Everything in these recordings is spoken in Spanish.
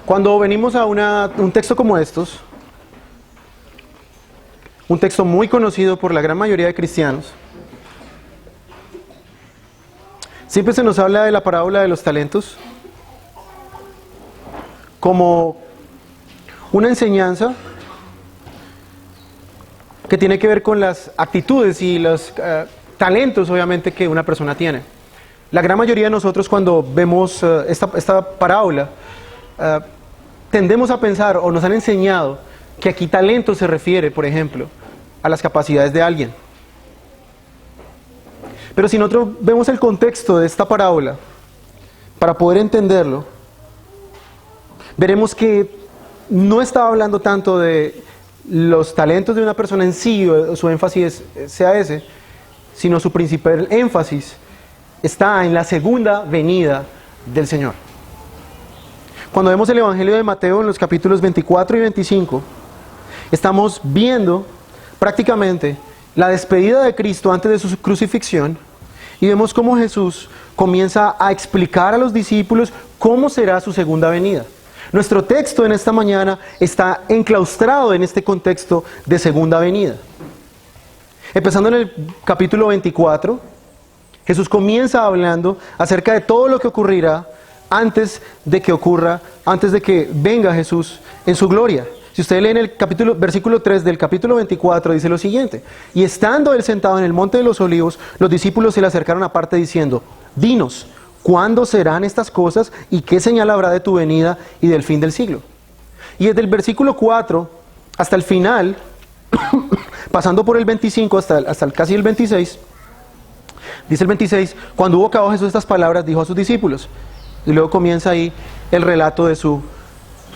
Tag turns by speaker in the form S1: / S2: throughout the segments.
S1: Cuando venimos a un texto como estos, un texto muy conocido por la gran mayoría de cristianos, siempre se nos habla de la parábola de los talentos como una enseñanza que tiene que ver con las actitudes y los talentos, obviamente, que una persona tiene. La gran mayoría de nosotros, cuando vemos esta parábola, tendemos a pensar, o nos han enseñado, que aquí talento se refiere, por ejemplo, a las capacidades de alguien. Pero si nosotros vemos el contexto de esta parábola, para poder entenderlo, veremos que no estaba hablando tanto de los talentos de una persona en sí, o su énfasis sea ese, sino su principal énfasis está en la segunda venida del Señor. Cuando vemos el Evangelio de Mateo en los capítulos 24 y 25, estamos viendo prácticamente la despedida de Cristo antes de su crucifixión, y vemos cómo Jesús comienza a explicar a los discípulos cómo será su segunda venida. Nuestro texto en esta mañana está enclaustrado en este contexto de segunda venida. Empezando en el capítulo 24, Jesús comienza hablando acerca de todo lo que ocurrirá antes de que venga Jesús en su gloria. Si ustedes leen el versículo 3 del capítulo 24, dice lo siguiente: y estando él sentado en el monte de los olivos, los discípulos se le acercaron aparte diciendo: dinos, ¿cuándo serán estas cosas y qué señal habrá de tu venida y del fin del siglo? Y desde el versículo 4 hasta el final, pasando por el 25 hasta casi el 26, dice el 26, cuando hubo acabado Jesús estas palabras, dijo a sus discípulos, y luego comienza ahí el relato de su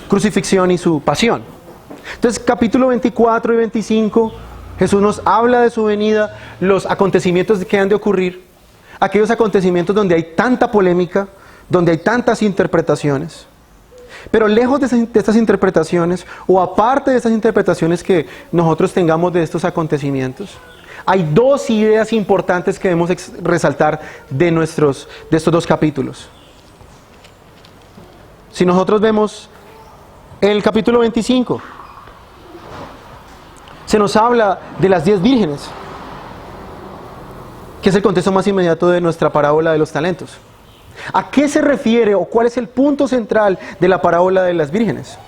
S1: crucifixión y su pasión. Entonces, capítulo 24 y 25, Jesús nos habla de su venida, los acontecimientos que han de ocurrir, aquellos acontecimientos donde hay tanta polémica, donde hay tantas interpretaciones. Pero lejos de estas interpretaciones, o aparte de estas interpretaciones que nosotros tengamos de estos acontecimientos, hay dos ideas importantes que debemos resaltar de estos dos capítulos. Si nosotros vemos el capítulo 25, se nos habla de las 10 vírgenes, que es el contexto más inmediato de nuestra parábola de los talentos. ¿A qué se refiere o cuál es el punto central de la parábola de las vírgenes?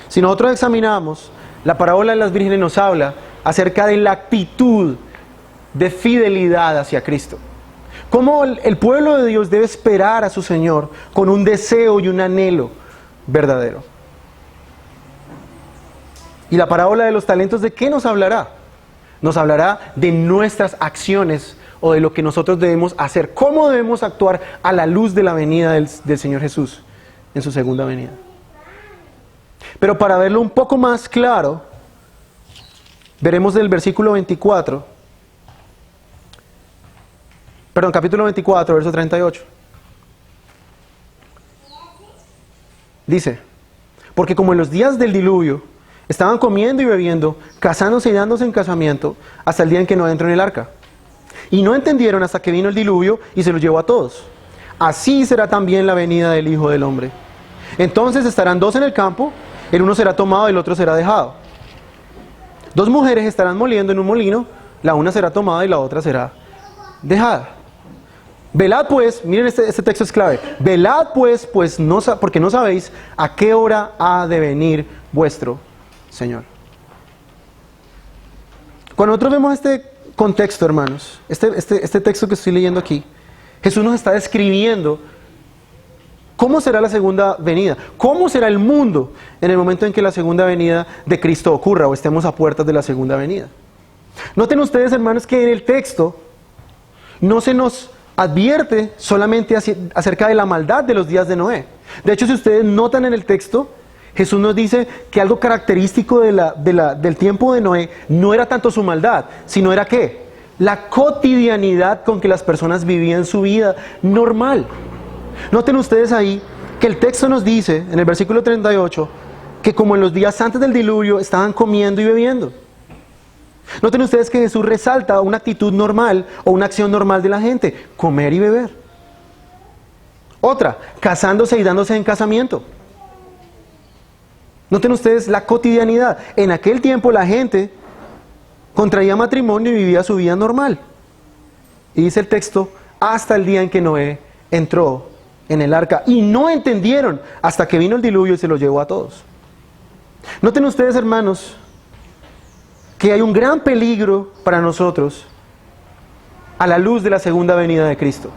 S1: Si nosotros examinamos, la parábola de las vírgenes nos habla acerca de la actitud de fidelidad hacia Cristo. Cómo el pueblo de Dios debe esperar a su Señor con un deseo y un anhelo verdadero. Y la parábola de los talentos, ¿de qué nos hablará? Nos hablará de nuestras acciones o de lo que nosotros debemos hacer, cómo debemos actuar a la luz de la venida del Señor Jesús en su segunda venida. Pero para verlo un poco más claro, veremos del versículo 24, capítulo 24, verso 38. Dice: porque como en los días del diluvio estaban comiendo y bebiendo, casándose y dándose en casamiento, hasta el día en que no entró en el arca. Y no entendieron hasta que vino el diluvio y se los llevó a todos. Así será también la venida del Hijo del Hombre. Entonces estarán dos en el campo, el uno será tomado y el otro será dejado. Dos mujeres estarán moliendo en un molino, la una será tomada y la otra será dejada. Velad pues, miren este texto es clave. Velad pues porque no sabéis a qué hora ha de venir vuestro Señor. Cuando nosotros vemos este contexto, hermanos, este texto que estoy leyendo aquí, Jesús nos está describiendo cómo será la segunda venida, cómo será el mundo en el momento en que la segunda venida de Cristo ocurra o estemos a puertas de la segunda venida. Noten ustedes, hermanos, que en el texto no se nos advierte solamente acerca de la maldad de los días de Noé. De hecho, si ustedes notan en el texto, Jesús nos dice que algo característico del tiempo de Noé no era tanto su maldad, sino era ¿qué? La cotidianidad con que las personas vivían su vida normal. Noten ustedes ahí que el texto nos dice, en el versículo 38, que como en los días antes del diluvio estaban comiendo y bebiendo. Noten ustedes que Jesús resalta una actitud normal o una acción normal de la gente: comer y beber. Otra, casándose y dándose en casamiento. Noten ustedes la cotidianidad. En aquel tiempo la gente contraía matrimonio y vivía su vida normal. Y dice el texto, hasta el día en que Noé entró en el arca. Y no entendieron hasta que vino el diluvio y se los llevó a todos. Noten ustedes, hermanos, que hay un gran peligro para nosotros a la luz de la segunda venida de Cristo.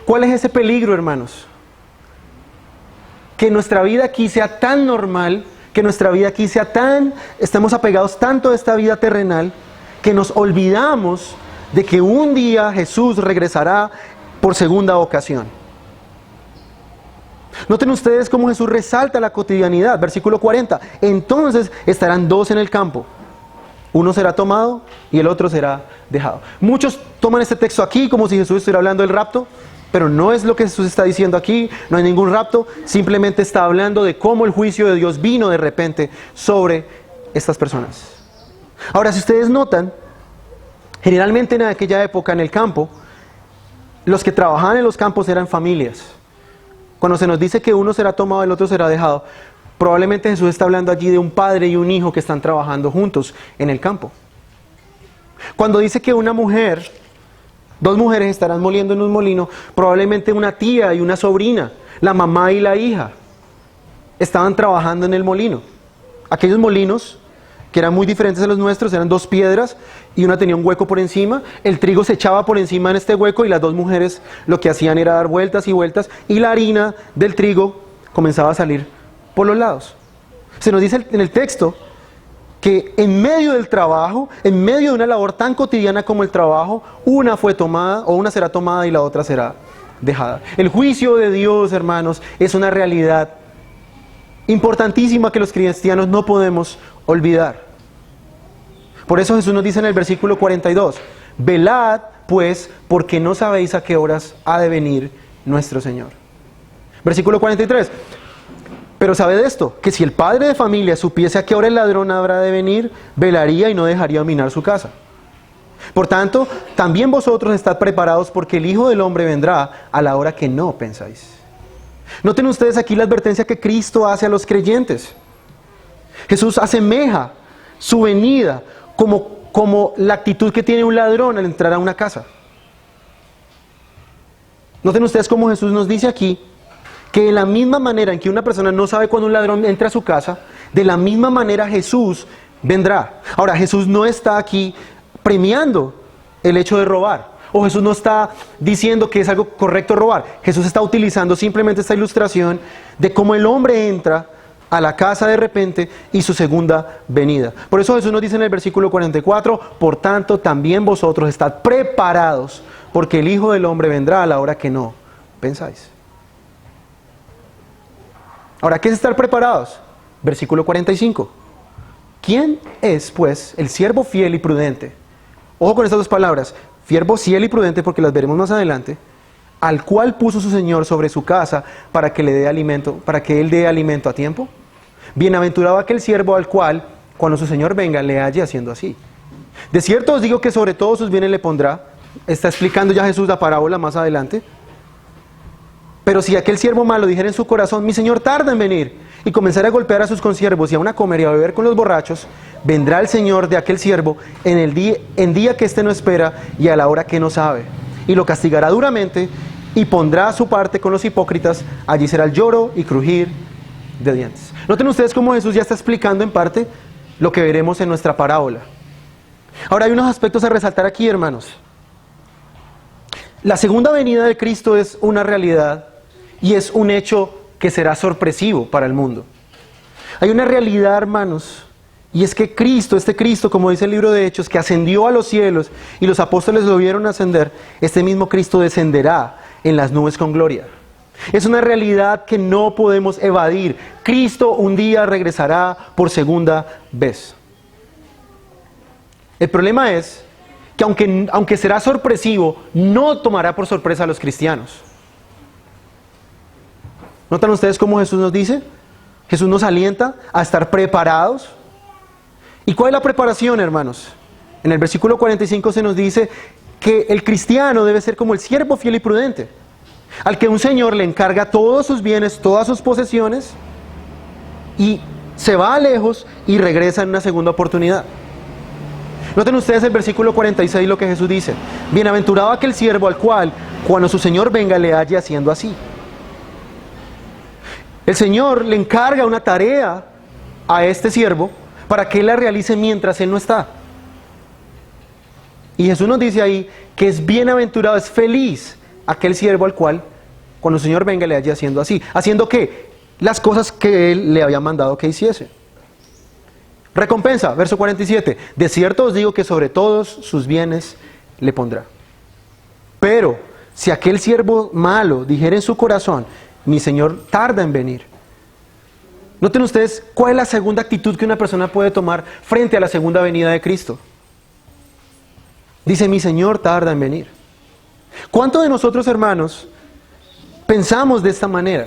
S1: ¿Cuál es ese peligro, hermanos? Que nuestra vida aquí sea tan normal, que nuestra vida aquí sea estamos apegados tanto a esta vida terrenal, que nos olvidamos de que un día Jesús regresará por segunda ocasión. Noten ustedes cómo Jesús resalta la cotidianidad. Versículo 40. Entonces estarán dos en el campo. Uno será tomado y el otro será dejado. Muchos toman este texto aquí como si Jesús estuviera hablando del rapto, pero no es lo que Jesús está diciendo aquí. No hay ningún rapto. Simplemente está hablando de cómo el juicio de Dios vino de repente sobre estas personas. Ahora, si ustedes notan, generalmente en aquella época en el campo, los que trabajaban en los campos eran familias. Cuando se nos dice que uno será tomado y el otro será dejado, probablemente Jesús está hablando allí de un padre y un hijo que están trabajando juntos en el campo. Cuando dice que una mujer, dos mujeres estarán moliendo en un molino, probablemente una tía y una sobrina, la mamá y la hija, estaban trabajando en el molino. Aquellos molinos, que eran muy diferentes a los nuestros, eran dos piedras y una tenía un hueco por encima. El trigo se echaba por encima en este hueco y las dos mujeres lo que hacían era dar vueltas y vueltas y la harina del trigo comenzaba a salir por los lados. Se nos dice en el texto que en medio del trabajo, en medio de una labor tan cotidiana como el trabajo, una fue tomada o una será tomada y la otra será dejada. El juicio de Dios, hermanos, es una realidad importantísima que los cristianos no podemos olvidar. Por eso Jesús nos dice en el versículo 42, velad pues, porque no sabéis a qué horas ha de venir nuestro Señor. Versículo 43, pero sabed esto, que si el padre de familia supiese a qué hora el ladrón habrá de venir, velaría y no dejaría minar su casa. Por tanto, también vosotros estad preparados, porque el Hijo del Hombre vendrá a la hora que no pensáis. Noten ustedes aquí la advertencia que Cristo hace a los creyentes. Jesús asemeja su venida como la actitud que tiene un ladrón al entrar a una casa. Noten ustedes cómo Jesús nos dice aquí que de la misma manera en que una persona no sabe cuándo un ladrón entra a su casa, de la misma manera Jesús vendrá. Ahora, Jesús no está aquí premiando el hecho de robar. O Jesús no está diciendo que es algo correcto robar. Jesús está utilizando simplemente esta ilustración de cómo el hombre entra a la casa de repente y su segunda venida. Por eso Jesús nos dice en el versículo 44, por tanto también vosotros estad preparados, porque el Hijo del Hombre vendrá a la hora que no pensáis. Ahora, ¿qué es estar preparados? Versículo 45. ¿Quién es, pues, el siervo fiel y prudente? Ojo con estas dos palabras, siervo fiel y prudente, porque las veremos más adelante, al cual puso su Señor sobre su casa para que le dé alimento, para que él dé alimento a tiempo. Bienaventurado aquel siervo al cual, cuando su Señor venga, le halle haciendo así. De cierto os digo que sobre todos sus bienes le pondrá. Está explicando ya Jesús la parábola más adelante. Pero si aquel siervo malo dijera en su corazón, mi Señor tarda en venir, y comenzara a golpear a sus consiervos y aun a comer y a beber con los borrachos, vendrá el Señor de aquel siervo en día que éste no espera y a la hora que no sabe, y lo castigará duramente y pondrá a su parte con los hipócritas. Allí será el lloro y crujir de dientes. Noten ustedes cómo Jesús ya está explicando en parte lo que veremos en nuestra parábola. Ahora hay unos aspectos a resaltar aquí, hermanos. La segunda venida de Cristo es una realidad y es un hecho que será sorpresivo para el mundo. Hay una realidad, hermanos, y es que Cristo, este Cristo, como dice el libro de Hechos, que ascendió a los cielos y los apóstoles lo vieron ascender, este mismo Cristo descenderá en las nubes con gloria. Es una realidad que no podemos evadir. Cristo un día regresará por segunda vez. El problema es que aunque será sorpresivo, no tomará por sorpresa a los cristianos. ¿Notan ustedes cómo Jesús nos dice? Jesús nos alienta a estar preparados. ¿Y cuál es la preparación, hermanos? En el versículo 45 se nos dice que el cristiano debe ser como el siervo fiel y prudente, al que un señor le encarga todos sus bienes, todas sus posesiones, y se va lejos y regresa en una segunda oportunidad. Noten ustedes el versículo 46, lo que Jesús dice: bienaventurado aquel siervo al cual, cuando su Señor venga, le halle haciendo así. El Señor le encarga una tarea a este siervo para que él la realice mientras él no está. Y Jesús nos dice ahí que es bienaventurado, es feliz aquel siervo al cual, cuando el Señor venga, le halle haciendo así. ¿Haciendo qué? Las cosas que él le había mandado que hiciese. Recompensa, verso 47. De cierto os digo que sobre todos sus bienes le pondrá. Pero si aquel siervo malo dijere en su corazón: mi Señor tarda en venir. Noten ustedes cuál es la segunda actitud que una persona puede tomar frente a la segunda venida de Cristo. Dice: mi Señor tarda en venir. ¿Cuántos de nosotros, hermanos, pensamos de esta manera?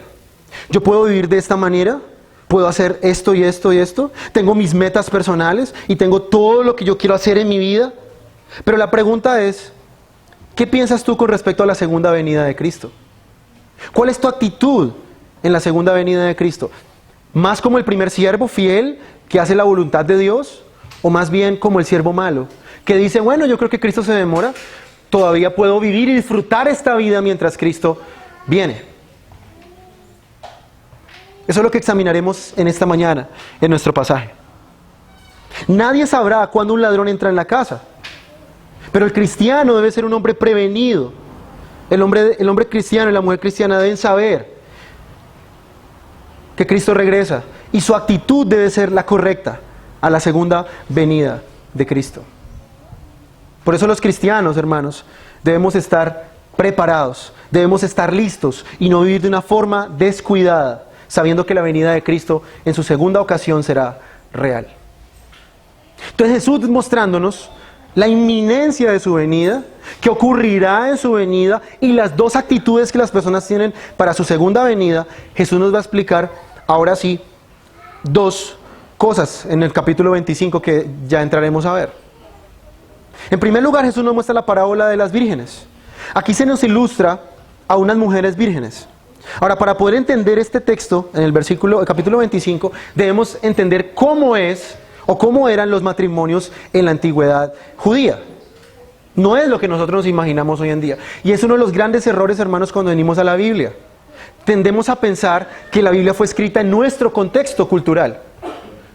S1: Yo puedo vivir de esta manera, puedo hacer esto y esto y esto, tengo mis metas personales y tengo todo lo que yo quiero hacer en mi vida. Pero la pregunta es: ¿qué piensas tú con respecto a la segunda venida de Cristo? ¿Cuál es tu actitud en la segunda venida de Cristo? ¿Más como el primer siervo fiel que hace la voluntad de Dios? ¿O más bien como el siervo malo que dice: bueno, yo creo que Cristo se demora, todavía puedo vivir y disfrutar esta vida mientras Cristo viene? Eso es lo que examinaremos en esta mañana, en nuestro pasaje. Nadie sabrá cuándo un ladrón entra en la casa, pero el cristiano debe ser un hombre prevenido. El hombre cristiano y la mujer cristiana deben saber que Cristo regresa, y su actitud debe ser la correcta a la segunda venida de Cristo. Por eso los cristianos, hermanos, debemos estar preparados, debemos estar listos y no vivir de una forma descuidada, sabiendo que la venida de Cristo en su segunda ocasión será real. Entonces Jesús, mostrándonos la inminencia de su venida, que ocurrirá en su venida, y las dos actitudes que las personas tienen para su segunda venida, Jesús nos va a explicar ahora sí dos cosas en el capítulo 25 que ya entraremos a ver. En primer lugar, Jesús nos muestra la parábola de las vírgenes. Aquí se nos ilustra a unas mujeres vírgenes. Ahora, para poder entender este texto, en el capítulo 25, debemos entender cómo es o cómo eran los matrimonios en la antigüedad judía. No es lo que nosotros nos imaginamos hoy en día. Y es uno de los grandes errores, hermanos, cuando venimos a la Biblia. Tendemos a pensar que la Biblia fue escrita en nuestro contexto cultural.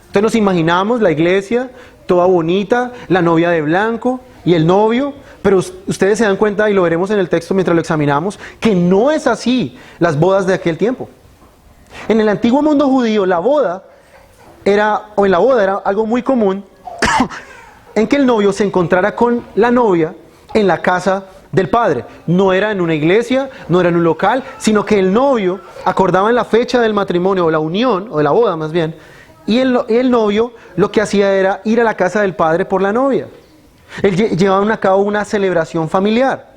S1: Entonces nos imaginamos la iglesia toda bonita, la novia de blanco y el novio, pero ustedes se dan cuenta, y lo veremos en el texto mientras lo examinamos, que no es así las bodas de aquel tiempo. En el antiguo mundo judío, la boda era algo muy común en que el novio se encontrara con la novia en la casa del padre. No era en una iglesia, no era en un local, sino que el novio acordaba en la fecha del matrimonio, o la unión, o de la boda más bien, y el novio lo que hacía era ir a la casa del padre por la novia. Él llevaba a cabo una celebración familiar.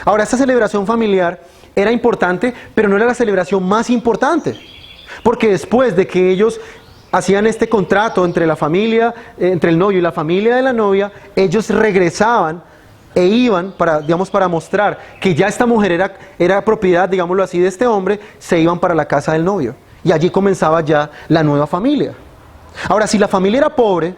S1: Ahora, esta celebración familiar era importante, pero no era la celebración más importante, porque después de que ellos hacían este contrato entre la familia, entre el novio y la familia de la novia, ellos regresaban e iban para mostrar que ya esta mujer era propiedad, digámoslo así, de este hombre. Se iban para la casa del novio y allí comenzaba ya la nueva familia. Ahora, si la familia era pobre,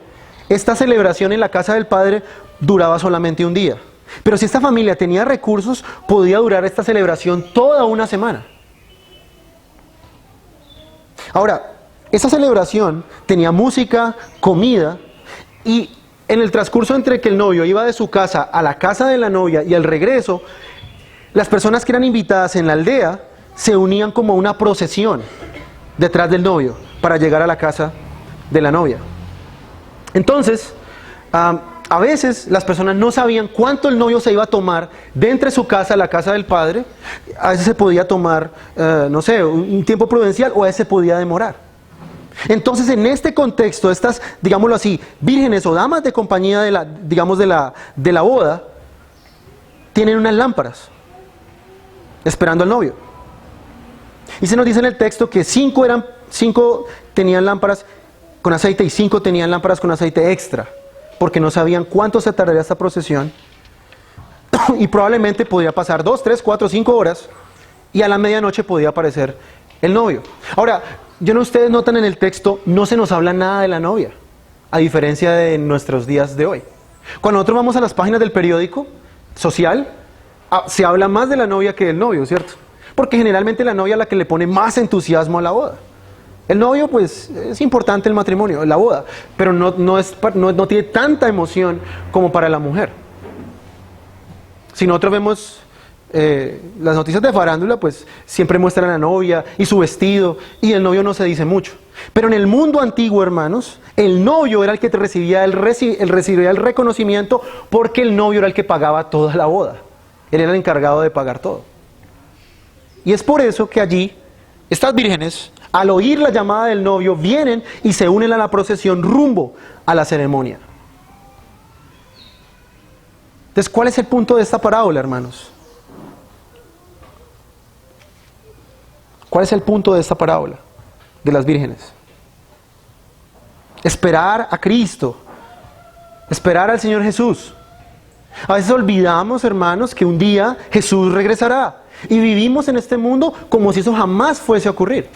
S1: esta celebración en la casa del padre duraba solamente un día. Pero si esta familia tenía recursos, podía durar esta celebración toda una semana. Ahora, esa celebración tenía música, comida, y en el transcurso entre que el novio iba de su casa a la casa de la novia y al regreso, las personas que eran invitadas en la aldea se unían como una procesión detrás del novio para llegar a la casa de la novia. Entonces, a veces las personas no sabían cuánto el novio se iba a tomar de entre su casa a la casa del padre. A veces se podía tomar, un tiempo prudencial, o a veces se podía demorar. Entonces, en este contexto, estas, digámoslo así, vírgenes o damas de compañía de la boda, tienen unas lámparas esperando al novio. Y se nos dice en el texto que 5 tenían lámparas con aceite y 5 tenían lámparas con aceite extra, porque no sabían cuánto se tardaría esta procesión y probablemente podía pasar 2, 3, 4, 5 horas y a la medianoche podía aparecer el novio. Ahora, yo no, ustedes notan en el texto, no se nos habla nada de la novia, a diferencia de nuestros días de hoy. Cuando nosotros vamos a las páginas del periódico social, se habla más de la novia que del novio, ¿cierto? Porque generalmente la novia es la que le pone más entusiasmo a la boda. El novio, pues, es importante el matrimonio, la boda, pero no tiene tanta emoción como para la mujer. Si nosotros vemos las noticias de farándula, pues siempre muestran a la novia y su vestido, y el novio no se dice mucho. Pero en el mundo antiguo, hermanos, el novio era el que te recibía recibía el reconocimiento, porque el novio era el que pagaba toda la boda. Él era el encargado de pagar todo. Y es por eso que allí, estas vírgenes, al oír la llamada del novio, vienen y se unen a la procesión rumbo a la ceremonia. Entonces, ¿cuál es el punto de esta parábola, hermanos? ¿Cuál es el punto de esta parábola de las vírgenes? Esperar a Cristo, esperar al Señor Jesús. A veces olvidamos, hermanos, que un día Jesús regresará y vivimos en este mundo como si eso jamás fuese a ocurrir.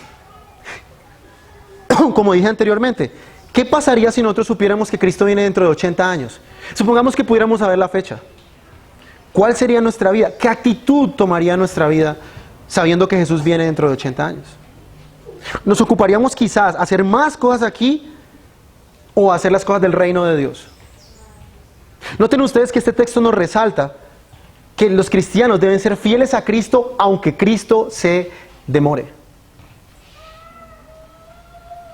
S1: Como dije anteriormente, ¿qué pasaría si nosotros supiéramos que Cristo viene dentro de 80 años? Supongamos que pudiéramos saber la fecha. ¿Cuál sería nuestra vida? ¿Qué actitud tomaría nuestra vida sabiendo que Jesús viene dentro de 80 años? ¿Nos ocuparíamos quizás hacer más cosas aquí o hacer las cosas del reino de Dios? Noten ustedes que este texto nos resalta que los cristianos deben ser fieles a Cristo aunque Cristo se demore.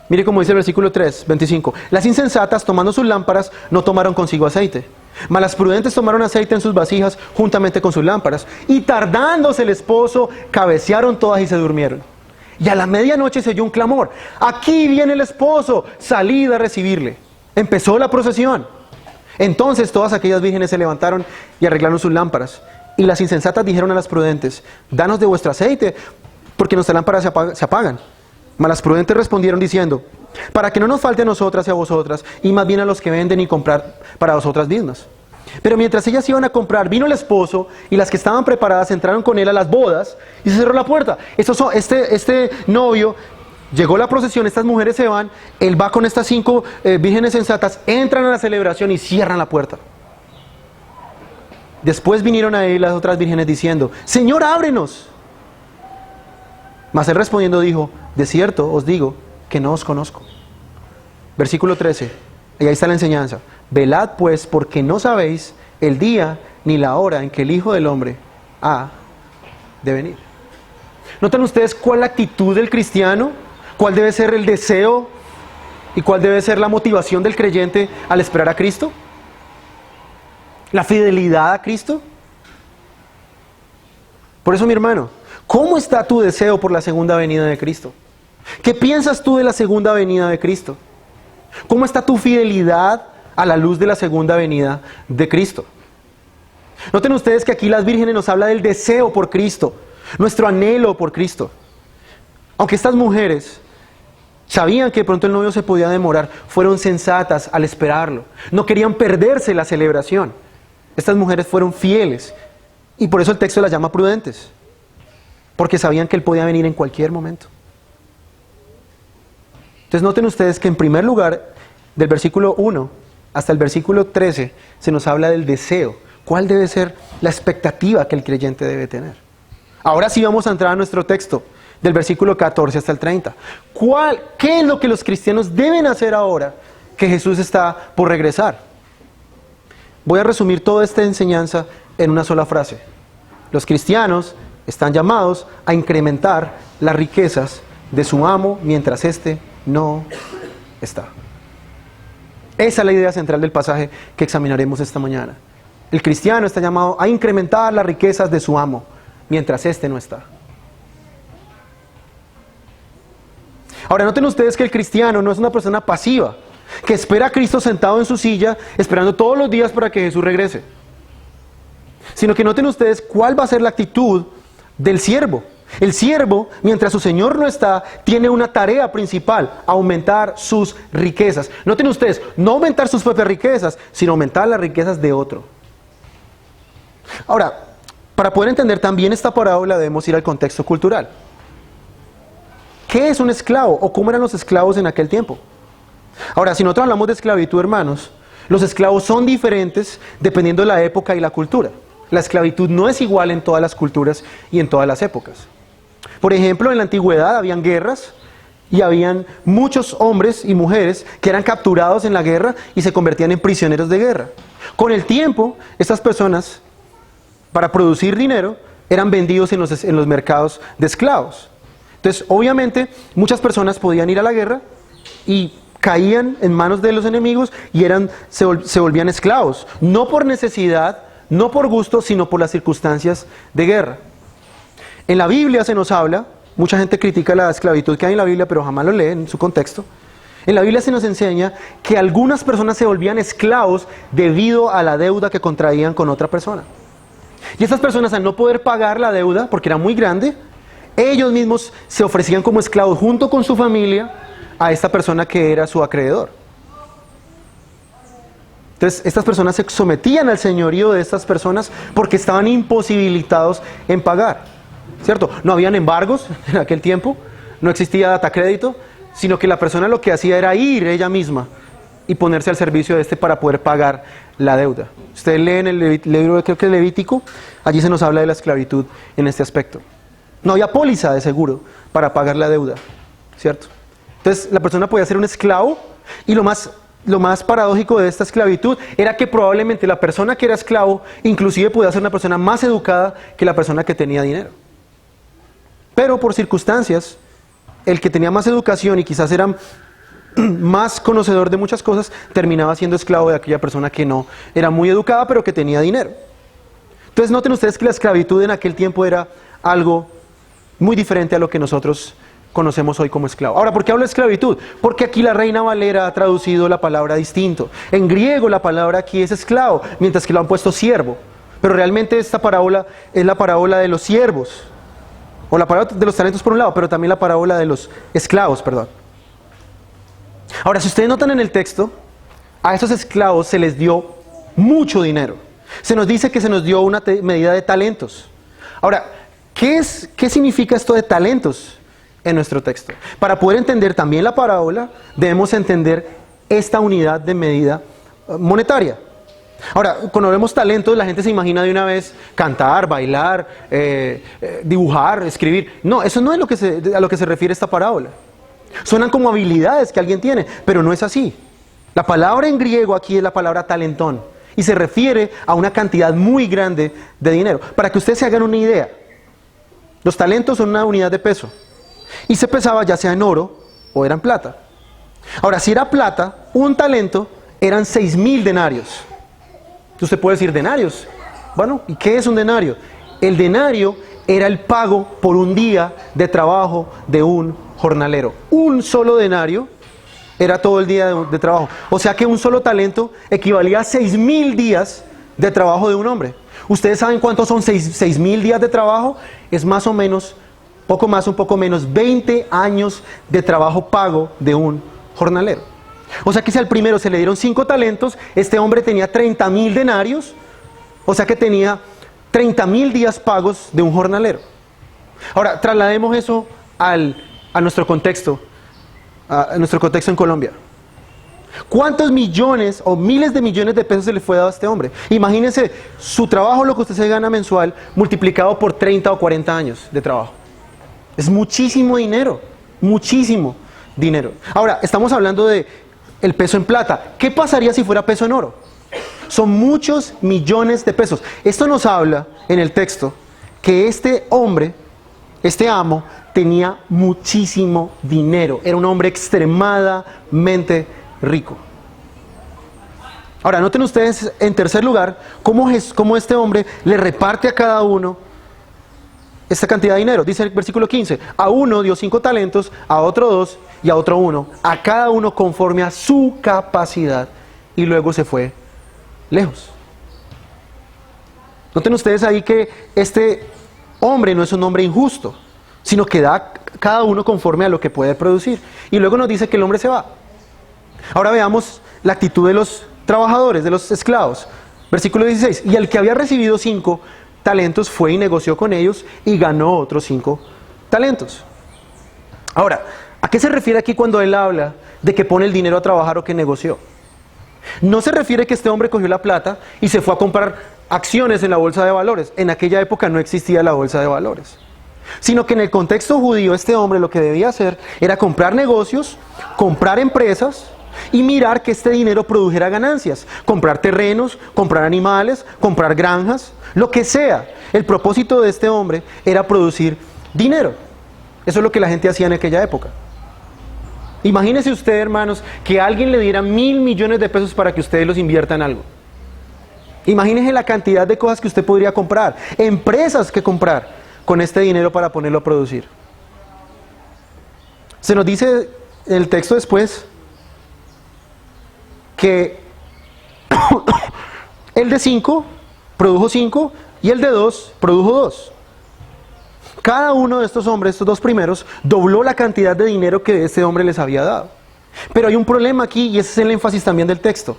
S1: Mire cómo dice el versículo 3, 25. Las insensatas, tomando sus lámparas, no tomaron consigo aceite. Mas las prudentes tomaron aceite en sus vasijas juntamente con sus lámparas. Y tardándose el esposo, cabecearon todas y se durmieron. Y a la medianoche se oyó un clamor. Aquí viene el esposo, salid a recibirle. Empezó la procesión. Entonces todas aquellas vírgenes se levantaron y arreglaron sus lámparas. Y las insensatas dijeron a las prudentes, danos de vuestro aceite, porque nuestras lámparas se apagan. Mas las prudentes respondieron diciendo, para que no nos falte a nosotras y a vosotras, y más bien a los que venden y comprar para vosotras mismas. Pero mientras ellas iban a comprar, vino el esposo, y las que estaban preparadas entraron con él a las bodas, y se cerró la puerta. Este novio, llegó la procesión, estas mujeres se van, él va con estas 5 vírgenes sensatas, entran a la celebración y cierran la puerta. Después vinieron a él las otras vírgenes diciendo, Señor, ábrenos. Mas él respondiendo dijo, de cierto os digo que no os conozco. Versículo 13, y ahí está la enseñanza. Velad pues, porque no sabéis el día ni la hora en que el Hijo del Hombre ha de venir. ¿Notan ustedes cuál es la actitud del cristiano? ¿Cuál debe ser el deseo y cuál debe ser la motivación del creyente al esperar a Cristo? ¿La fidelidad a Cristo? Por eso, mi hermano, ¿cómo está tu deseo por la segunda venida de Cristo? ¿Qué piensas tú de la segunda venida de Cristo? ¿Cómo está tu fidelidad a la luz de la segunda venida de Cristo? Noten ustedes que aquí las vírgenes nos habla del deseo por Cristo, nuestro anhelo por Cristo. Aunque estas mujeres sabían que de pronto el novio se podía demorar, fueron sensatas al esperarlo. No querían perderse la celebración. Estas mujeres fueron fieles y por eso el texto las llama prudentes. Porque sabían que él podía venir en cualquier momento. Entonces noten ustedes que en primer lugar, del versículo 1 hasta el versículo 13, se nos habla del deseo. ¿Cuál debe ser la expectativa que el creyente debe tener? Ahora sí vamos a entrar a nuestro texto, del versículo 14 hasta el 30. ¿Qué es lo que los cristianos deben hacer ahora que Jesús está por regresar? Voy a resumir toda esta enseñanza en una sola frase. Los cristianos están llamados a incrementar las riquezas de su amo mientras éste no está. Esa es la idea central del pasaje que examinaremos esta mañana. El cristiano está llamado a incrementar las riquezas de su amo mientras éste no está. Ahora noten ustedes que el cristiano no es una persona pasiva, que espera a Cristo sentado en su silla, esperando todos los días para que Jesús regrese. Sino que noten ustedes cuál va a ser la actitud del siervo. El siervo, mientras su señor no está, tiene una tarea principal: aumentar sus riquezas. Noten ustedes, no aumentar sus propias riquezas, sino aumentar las riquezas de otro. Ahora, para poder entender también esta parábola debemos ir al contexto cultural. ¿qué es un esclavo? ¿O cómo eran los esclavos en aquel tiempo? Ahora, si nosotros hablamos de esclavitud, hermanos, los esclavos son diferentes dependiendo de la época y la cultura. La esclavitud no es igual en todas las culturas y en todas las épocas. Por ejemplo, en la antigüedad habían guerras y habían muchos hombres y mujeres que eran capturados en la guerra y se convertían en prisioneros de guerra. Con el tiempo, estas personas, para producir dinero, eran vendidos en los mercados de esclavos. Entonces, obviamente, muchas personas podían ir a la guerra y caían en manos de los enemigos y se volvían esclavos. No por necesidad, no por gusto, sino por las circunstancias de guerra. En la Biblia se nos habla, mucha gente critica la esclavitud que hay en la Biblia, pero jamás lo lee en su contexto. En la Biblia se nos enseña que algunas personas se volvían esclavos debido a la deuda que contraían con otra persona. Y estas personas, al no poder pagar la deuda, porque era muy grande, ellos mismos se ofrecían como esclavos junto con su familia a esta persona que era su acreedor. Entonces, estas personas se sometían al señorío de estas personas porque estaban imposibilitados en pagar, ¿cierto? No habían embargos en aquel tiempo, no existía data crédito, sino que la persona lo que hacía era ir ella misma y ponerse al servicio de este para poder pagar la deuda. Ustedes leen el libro, creo que es Levítico, allí se nos habla de la esclavitud en este aspecto. No había póliza de seguro para pagar la deuda, ¿cierto? Entonces la persona podía ser un esclavo y lo más paradójico de esta esclavitud era que probablemente la persona que era esclavo inclusive podía ser una persona más educada que la persona que tenía dinero. Pero por circunstancias, el que tenía más educación y quizás era más conocedor de muchas cosas, terminaba siendo esclavo de aquella persona que no era muy educada pero que tenía dinero. Entonces noten ustedes que la esclavitud en aquel tiempo era algo muy diferente a lo que nosotros conocemos hoy como esclavo. Ahora, ¿por qué hablo de esclavitud? Porque aquí la Reina Valera ha traducido la palabra distinto. En griego la palabra aquí es esclavo, mientras que lo han puesto siervo. Pero realmente esta parábola es la parábola de los siervos, o la parábola de los talentos por un lado, pero también la parábola de los esclavos, perdón. Ahora, si ustedes notan en el texto, a esos esclavos se les dio mucho dinero. Se nos dice que se nos dio una medida de talentos. Ahora, ¿qué significa esto de talentos en nuestro texto? Para poder entender también la parábola, debemos entender esta unidad de medida monetaria. Ahora, cuando vemos talentos, la gente se imagina de una vez cantar, bailar, dibujar, escribir. No, eso no es a lo que se refiere esta parábola. Suenan como habilidades que alguien tiene, pero no es así. La palabra en griego aquí es la palabra talentón y se refiere a una cantidad muy grande de dinero. Para que ustedes se hagan una idea, los talentos son una unidad de peso y se pesaba ya sea en oro o era en plata. Ahora, si era plata, un talento eran 6,000 denarios. Usted puede decir denarios. Bueno, ¿y qué es un denario? El denario era el pago por un día de trabajo de un jornalero. Un solo denario era todo el día de trabajo. O sea que un solo talento equivalía a 6,000 días de trabajo de un hombre. ¿Ustedes saben cuántos son 6,000 días de trabajo? Es más o menos, poco más, un poco menos, 20 años de trabajo pago de un jornalero. O sea que si al primero se le dieron 5 talentos, este hombre tenía 30,000 denarios, o sea que tenía 30,000 días pagos de un jornalero. Ahora, traslademos eso a nuestro contexto, en Colombia. ¿Cuántos millones o miles de millones de pesos se le fue dado a este hombre? Imagínense su trabajo, lo que usted se gana mensual, multiplicado por 30 o 40 años de trabajo. Es muchísimo dinero, muchísimo dinero. Ahora, estamos hablando de el peso en plata. ¿Qué pasaría si fuera peso en oro? Son muchos millones de pesos. Esto nos habla en el texto que este hombre, este amo, tenía muchísimo dinero. Era un hombre extremadamente rico. Ahora, noten ustedes, en tercer lugar, cómo este hombre le reparte a cada uno esta cantidad de dinero. Dice el versículo 15, a uno dio 5 talentos, a otro 2 y a otro 1, a cada uno conforme a su capacidad, y luego se fue lejos. Noten ustedes ahí que este hombre no es un hombre injusto, sino que da cada uno conforme a lo que puede producir. Y luego nos dice que el hombre se va. Ahora veamos la actitud de los trabajadores, de los esclavos. Versículo 16, y el que había recibido 5 talentos fue y negoció con ellos y ganó otros 5 talentos. Ahora, ¿a qué se refiere aquí cuando él habla de que pone el dinero a trabajar o que negoció? No se refiere que este hombre cogió la plata y se fue a comprar acciones en la bolsa de valores. En aquella época no existía la bolsa de valores. Sino que en el contexto judío este hombre lo que debía hacer era comprar negocios, comprar empresas y mirar que este dinero produjera ganancias. Comprar terrenos, comprar animales, comprar granjas, lo que sea. El propósito de este hombre era producir dinero. Eso es lo que la gente hacía en aquella época. Imagínese usted, hermanos, que alguien le diera 1.000 millones de pesos para que ustedes los inviertan en algo. Imagínese la cantidad de cosas que usted podría comprar, empresas que comprar con este dinero para ponerlo a producir. Se nos dice en el texto después que el de 5 produjo 5 y el de 2 produjo 2. Cada uno de estos hombres, estos dos primeros, dobló la cantidad de dinero que este hombre les había dado. Pero hay un problema aquí y ese es el énfasis también del texto.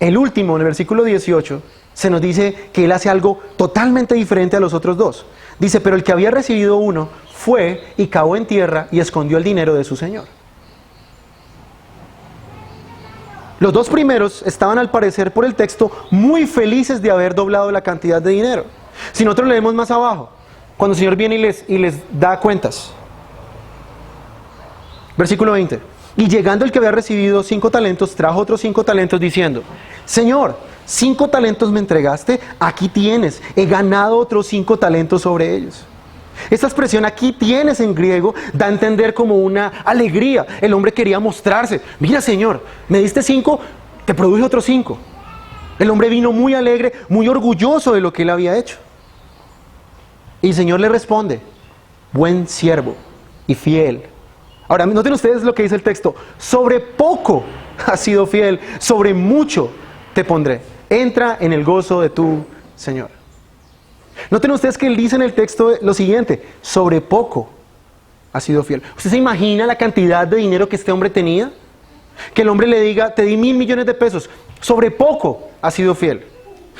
S1: El último, en el versículo 18, se nos dice que él hace algo totalmente diferente a los otros dos. Dice, pero el que había recibido uno fue y cavó en tierra y escondió el dinero de su señor. Los dos primeros estaban al parecer por el texto muy felices de haber doblado la cantidad de dinero. Si nosotros leemos más abajo, cuando el Señor viene y les da cuentas. Versículo 20. Y llegando el que había recibido 5 talentos, trajo otros 5 talentos diciendo, Señor, 5 talentos me entregaste, aquí tienes, he ganado otros 5 talentos sobre ellos. Esta expresión aquí tienes en griego da a entender como una alegría. El hombre quería mostrarse. Mira, Señor, me diste 5, te produje otros 5. El hombre vino muy alegre, muy orgulloso de lo que él había hecho. Y el Señor le responde, buen siervo y fiel. Ahora, noten ustedes lo que dice el texto. Sobre poco has sido fiel, sobre mucho te pondré. Entra en el gozo de tu Señor. Noten ustedes que él dice en el texto lo siguiente, sobre poco has sido fiel. ¿Usted se imagina la cantidad de dinero que este hombre tenía? Que el hombre le diga, te di 1.000 millones de pesos, sobre poco has sido fiel.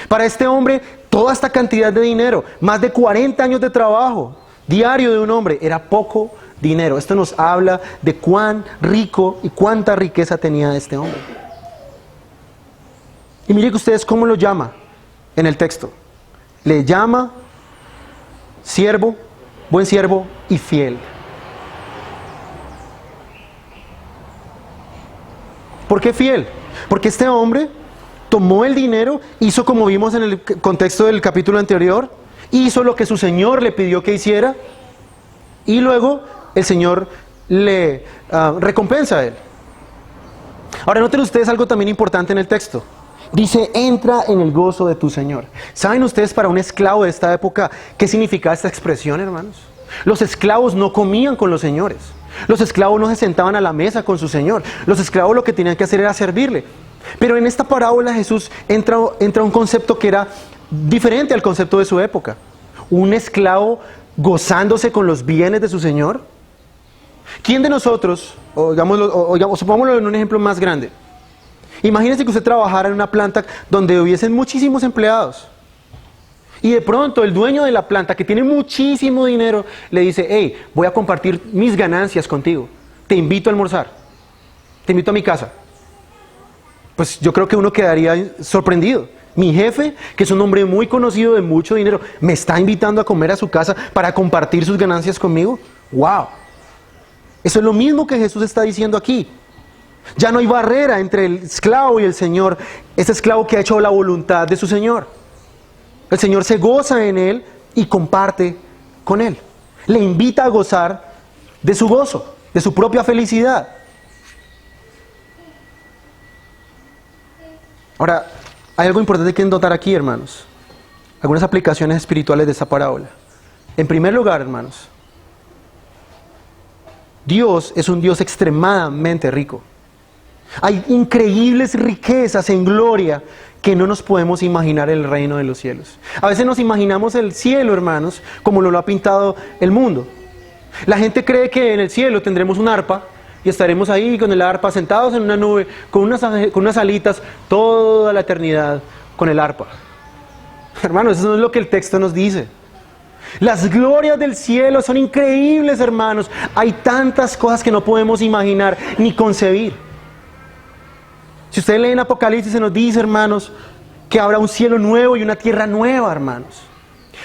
S1: Para este hombre, toda esta cantidad de dinero, más de 40 años de trabajo diario de un hombre, era poco dinero. Esto nos habla de cuán rico y cuánta riqueza tenía este hombre. Y miren que ustedes cómo lo llama en el texto. Le llama siervo, buen siervo y fiel. ¿Por qué fiel? Porque este hombre tomó el dinero, hizo como vimos en el contexto del capítulo anterior, hizo lo que su Señor le pidió que hiciera y luego el Señor le recompensa a él. Ahora noten ustedes algo también importante en el texto. Dice, entra en el gozo de tu Señor. ¿Saben ustedes para un esclavo de esta época qué significaba esta expresión, hermanos? Los esclavos no comían con los señores. Los esclavos no se sentaban a la mesa con su Señor. Los esclavos lo que tenían que hacer era servirle. Pero en esta parábola Jesús entra un concepto que era diferente al concepto de su época. Un esclavo gozándose con los bienes de su Señor. ¿Quién de nosotros, supongámoslo en un ejemplo más grande? Imagínese que usted trabajara en una planta donde hubiesen muchísimos empleados. Y de pronto el dueño de la planta, que tiene muchísimo dinero, le dice, hey, voy a compartir mis ganancias contigo. Te invito a almorzar. Te invito a mi casa. Pues yo creo que uno quedaría sorprendido. Mi jefe, que es un hombre muy conocido de mucho dinero, me está invitando a comer a su casa para compartir sus ganancias conmigo. ¡Wow! Eso es lo mismo que Jesús está diciendo aquí. Ya no hay barrera entre el esclavo y el Señor. Ese esclavo que ha hecho la voluntad de su Señor. El Señor se goza en él y comparte con él. Le invita a gozar de su gozo, de su propia felicidad. Ahora, hay algo importante que notar aquí, hermanos. Algunas aplicaciones espirituales de esta parábola. En primer lugar, hermanos, Dios es un Dios extremadamente rico. Hay increíbles riquezas en gloria que no nos podemos imaginar en el reino de los cielos. A veces nos imaginamos el cielo, hermanos, como lo ha pintado el mundo. La gente cree que en el cielo tendremos un arpa y estaremos ahí con el arpa sentados en una nube, con unas alitas, toda la eternidad con el arpa. Hermanos, eso no es lo que el texto nos dice. Las glorias del cielo son increíbles, hermanos. Hay tantas cosas que no podemos imaginar ni concebir. Si ustedes leen Apocalipsis, se nos dice, hermanos, que habrá un cielo nuevo y una tierra nueva, hermanos.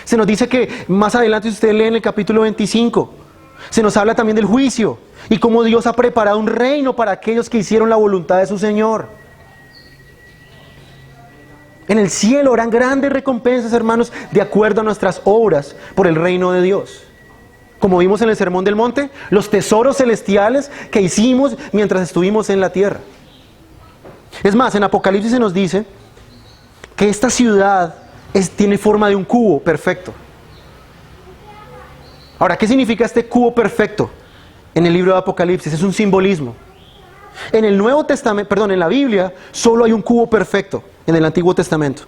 S1: Se nos dice que más adelante, si ustedes leen el capítulo 25, se nos habla también del juicio y cómo Dios ha preparado un reino para aquellos que hicieron la voluntad de su Señor. En el cielo habrán grandes recompensas, hermanos, de acuerdo a nuestras obras por el reino de Dios. Como vimos en el Sermón del Monte, los tesoros celestiales que hicimos mientras estuvimos en la tierra. Es más, en Apocalipsis se nos dice que esta ciudad tiene forma de un cubo perfecto. Ahora, ¿qué significa este cubo perfecto? En el libro de Apocalipsis es un simbolismo. En el Nuevo Testamento, en la Biblia, solo hay un cubo perfecto en el Antiguo Testamento.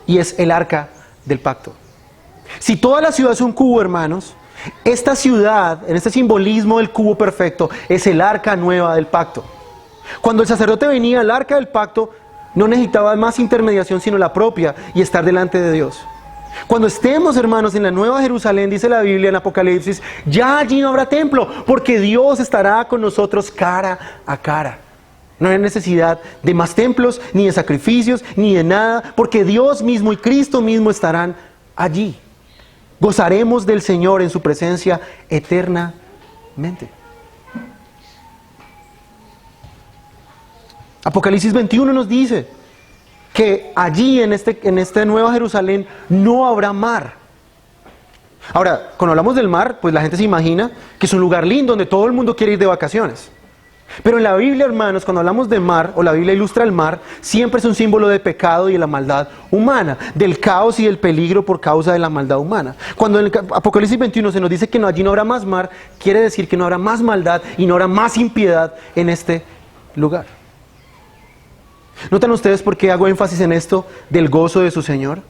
S1: Y es el Arca del Pacto. Si toda la ciudad es un cubo, hermanos, esta ciudad, en este simbolismo del cubo perfecto, es el Arca Nueva del Pacto. Cuando el sacerdote venía al Arca del Pacto, no necesitaba más intermediación sino la propia y estar delante de Dios. Cuando estemos, hermanos, en la Nueva Jerusalén, dice la Biblia en Apocalipsis, ya allí no habrá templo, porque Dios estará con nosotros cara a cara. No hay necesidad de más templos, ni de sacrificios, ni de nada, porque Dios mismo y Cristo mismo estarán allí. Gozaremos del Señor en su presencia eternamente. Apocalipsis 21 nos dice que allí en esta Nueva Jerusalén no habrá mar. Ahora, cuando hablamos del mar, pues la gente se imagina que es un lugar lindo donde todo el mundo quiere ir de vacaciones. Pero en la Biblia, hermanos, cuando hablamos de mar, o la Biblia ilustra el mar, siempre es un símbolo de pecado y de la maldad humana, del caos y del peligro por causa de la maldad humana. Cuando en el Apocalipsis 21 se nos dice que allí no habrá más mar, quiere decir que no habrá más maldad y no habrá más impiedad en este lugar. ¿Notan ustedes por qué hago énfasis en esto del gozo de su Señor?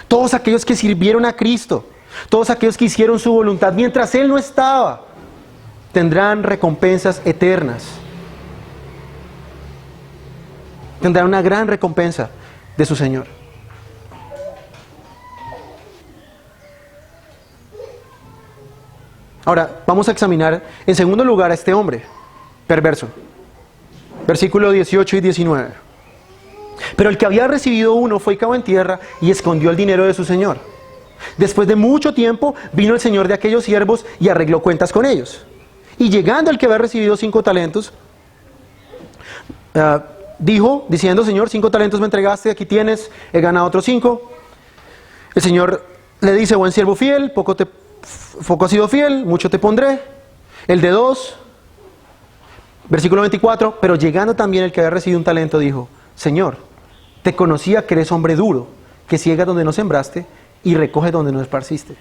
S1: Todos aquellos que sirvieron a Cristo, todos aquellos que hicieron su voluntad mientras Él no estaba, tendrán recompensas eternas. Tendrán una gran recompensa de su Señor. Ahora, vamos a examinar en segundo lugar a este hombre perverso. Versículo 18 y 19. Pero el que había recibido uno fue y cavó en tierra y escondió el dinero de su señor. Después de mucho tiempo vino el señor de aquellos siervos y arregló cuentas con ellos. Y llegando el que había recibido 5 talentos, diciendo, Señor, 5 talentos me entregaste, aquí tienes, he ganado otros 5. El Señor le dice, buen siervo fiel, poco has sido fiel, mucho te pondré. El de 2, versículo 24, pero llegando también el que había recibido un talento, dijo, Señor, te conocía que eres hombre duro, que ciegas donde no sembraste y recoges donde no esparciste.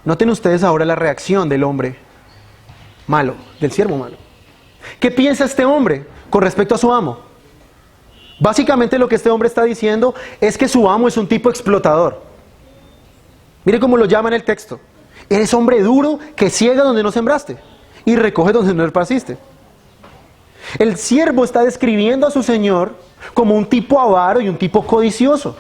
S1: Noten ustedes ahora la reacción del hombre malo, del siervo malo. ¿Qué piensa este hombre con respecto a su amo? Básicamente lo que este hombre está diciendo es que su amo es un tipo explotador. Mire cómo lo llama en el texto. Eres hombre duro que ciega donde no sembraste y recoge donde no esparciste. El siervo está describiendo a su señor como un tipo avaro y un tipo codicioso.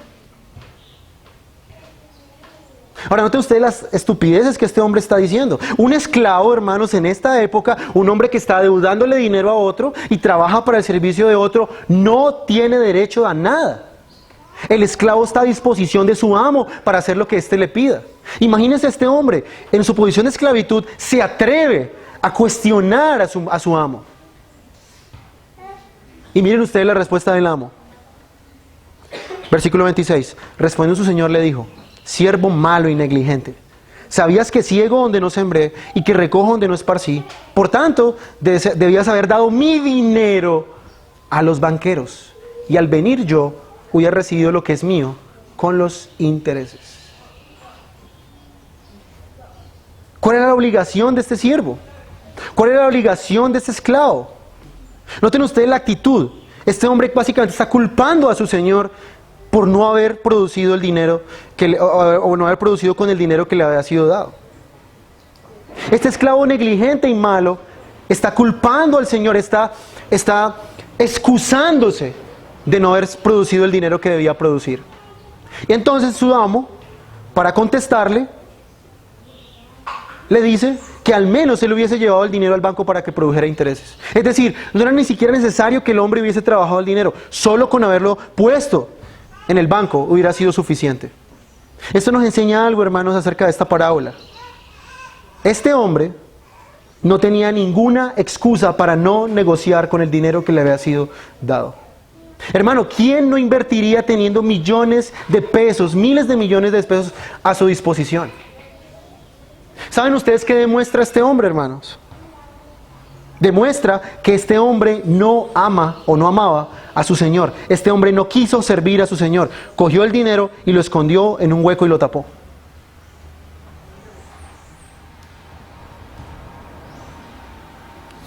S1: Ahora noten ustedes las estupideces que este hombre está diciendo. Un esclavo, hermanos, en esta época, un hombre que está adeudándole dinero a otro y trabaja para el servicio de otro, no tiene derecho a nada. El esclavo está a disposición de su amo para hacer lo que éste le pida. Imagínense a este hombre, en su posición de esclavitud, se atreve a cuestionar a su amo. Y miren ustedes la respuesta del amo. Versículo 26. Respondiendo su señor le dijo, siervo malo y negligente, sabías que ciego donde no sembré y que recojo donde no esparcí. Por tanto, debías haber dado mi dinero a los banqueros. Y al venir yo, hubiera recibido lo que es mío con los intereses. ¿Cuál era la obligación de este siervo? ¿Cuál era la obligación de este esclavo? Noten ustedes la actitud. Este hombre básicamente está culpando a su señor por no haber producido el dinero o no haber producido con el dinero que le había sido dado. Este esclavo negligente y malo está culpando al señor, está excusándose de no haber producido el dinero que debía producir. Y entonces su amo para contestarle, le dice que al menos él hubiese llevado el dinero al banco para que produjera intereses. Es decir, no era ni siquiera necesario que el hombre hubiese trabajado el dinero, solo con haberlo puesto en el banco hubiera sido suficiente. Esto nos enseña algo, hermanos, acerca de esta parábola. Este hombre no tenía ninguna excusa para no negociar con el dinero que le había sido dado. Hermano, ¿quién no invertiría teniendo millones de pesos, miles de millones de pesos a su disposición? ¿Saben ustedes qué demuestra este hombre, hermanos? Demuestra que este hombre no ama o no amaba a su Señor. Este hombre no quiso servir a su Señor. Cogió el dinero y lo escondió en un hueco y lo tapó.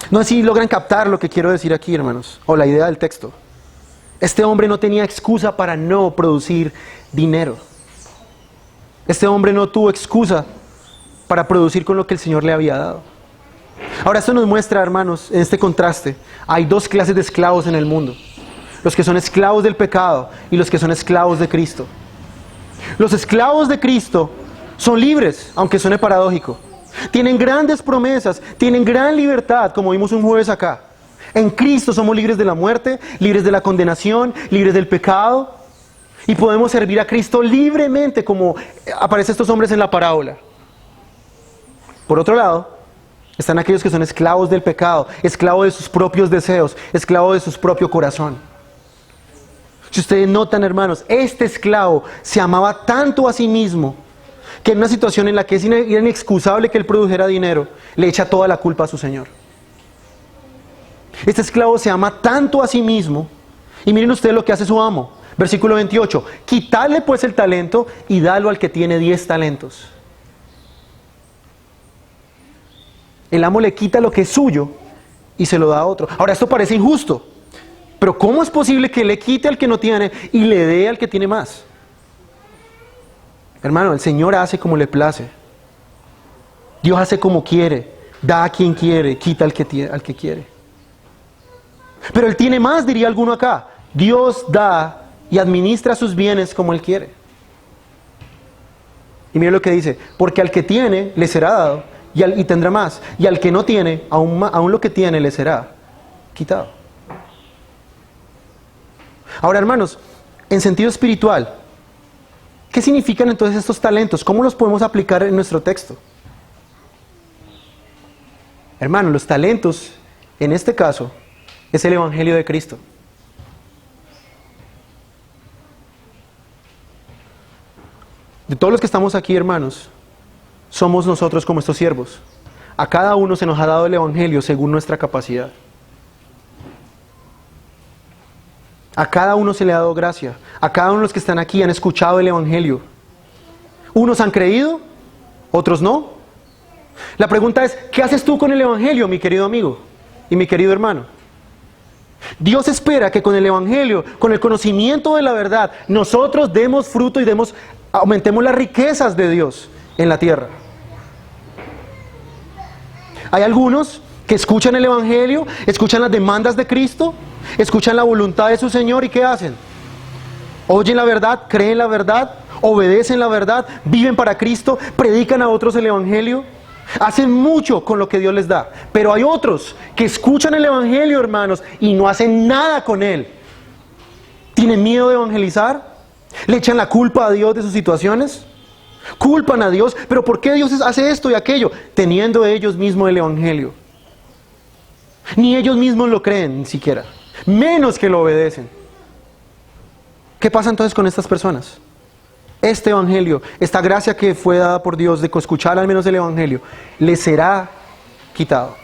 S1: No sé si logran captar lo que quiero decir aquí, hermanos, o la idea del texto. Este hombre no tenía excusa para no producir dinero. Este hombre no tuvo excusa para producir con lo que el Señor le había dado. Ahora esto nos muestra, hermanos, en este contraste, hay dos clases de esclavos en el mundo. Los que son esclavos del pecado y los que son esclavos de Cristo. Los esclavos de Cristo son libres, aunque suene paradójico. Tienen grandes promesas, tienen gran libertad, como vimos un jueves acá. En Cristo somos libres de la muerte, libres de la condenación, libres del pecado. Y podemos servir a Cristo libremente, como aparecen estos hombres en la parábola. Por otro lado, están aquellos que son esclavos del pecado, esclavos de sus propios deseos, esclavos de su propio corazón. Si ustedes notan, hermanos, este esclavo se amaba tanto a sí mismo, que en una situación en la que es inexcusable que él produjera dinero, le echa toda la culpa a su Señor. Este esclavo se ama tanto a sí mismo, y miren ustedes lo que hace su amo. Versículo 28, quitadle pues el talento y dalo al que tiene 10 talentos. El amo le quita lo que es suyo y se lo da a otro. Ahora esto parece injusto, pero ¿cómo es posible que le quite al que no tiene y le dé al que tiene más? Hermano, el Señor hace como le place. Dios hace como quiere, da a quien quiere, quita al que quiere. Pero Él tiene más, diría alguno acá. Dios da y administra sus bienes como Él quiere. Y mire lo que dice, porque al que tiene le será dado y tendrá más, y al que no tiene, aún lo que tiene le será quitado. Ahora, hermanos, en sentido espiritual, ¿qué significan entonces estos talentos? ¿Cómo los podemos aplicar en nuestro texto? Hermanos, los talentos, en este caso, es el Evangelio de Cristo. De todos los que estamos aquí, hermanos, somos nosotros como estos siervos. A cada uno se nos ha dado el Evangelio según nuestra capacidad. A cada uno se le ha dado gracia. A cada uno de los que están aquí han escuchado el Evangelio. Unos han creído, otros no. La pregunta es, ¿qué haces tú con el Evangelio, mi querido amigo y mi querido hermano? Dios espera que con el Evangelio, con el conocimiento de la verdad, nosotros demos fruto y aumentemos las riquezas de Dios en la tierra. Hay algunos que escuchan el Evangelio, escuchan las demandas de Cristo, escuchan la voluntad de su Señor y ¿qué hacen? Oyen la verdad, creen la verdad, obedecen la verdad, viven para Cristo, predican a otros el Evangelio, hacen mucho con lo que Dios les da. Pero hay otros que escuchan el Evangelio, hermanos, y no hacen nada con él. ¿Tienen miedo de evangelizar? ¿Le echan la culpa a Dios de sus situaciones? Culpan a Dios, pero ¿por qué Dios hace esto y aquello? Teniendo ellos mismos el Evangelio. Ni ellos mismos lo creen, ni siquiera. Menos que lo obedecen. ¿Qué pasa entonces con estas personas? Este Evangelio, esta gracia que fue dada por Dios de escuchar al menos el Evangelio, les será quitado.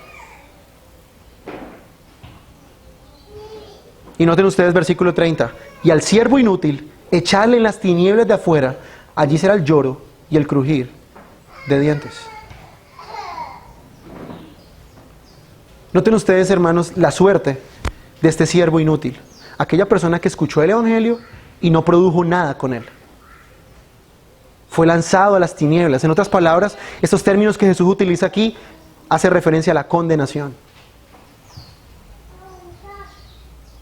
S1: Y noten ustedes versículo 30. Y al siervo inútil, echarle en las tinieblas de afuera, allí será el lloro y el crujir de dientes. Noten ustedes, hermanos, la suerte de este siervo inútil. Aquella persona que escuchó el Evangelio y no produjo nada con él. Fue lanzado a las tinieblas. En otras palabras, estos términos que Jesús utiliza aquí hacen referencia a la condenación.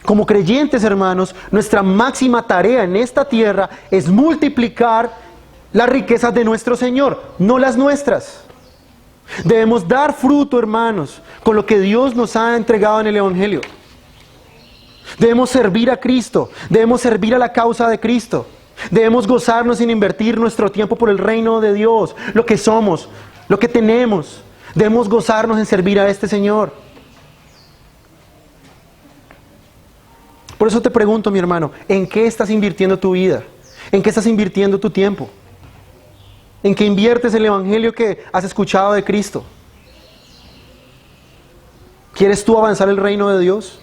S1: Como creyentes, hermanos, nuestra máxima tarea en esta tierra es multiplicar las riquezas de nuestro Señor, no las nuestras. Debemos dar fruto, hermanos, con lo que Dios nos ha entregado en el Evangelio. Debemos servir a Cristo, debemos servir a la causa de Cristo. Debemos gozarnos sin invertir nuestro tiempo por el reino de Dios, lo que somos, lo que tenemos. Debemos gozarnos en servir a este Señor. Por eso te pregunto, mi hermano, ¿en qué estás invirtiendo tu vida? ¿En qué estás invirtiendo tu tiempo? ¿En qué inviertes el Evangelio que has escuchado de Cristo? ¿Quieres tú avanzar el reino de Dios?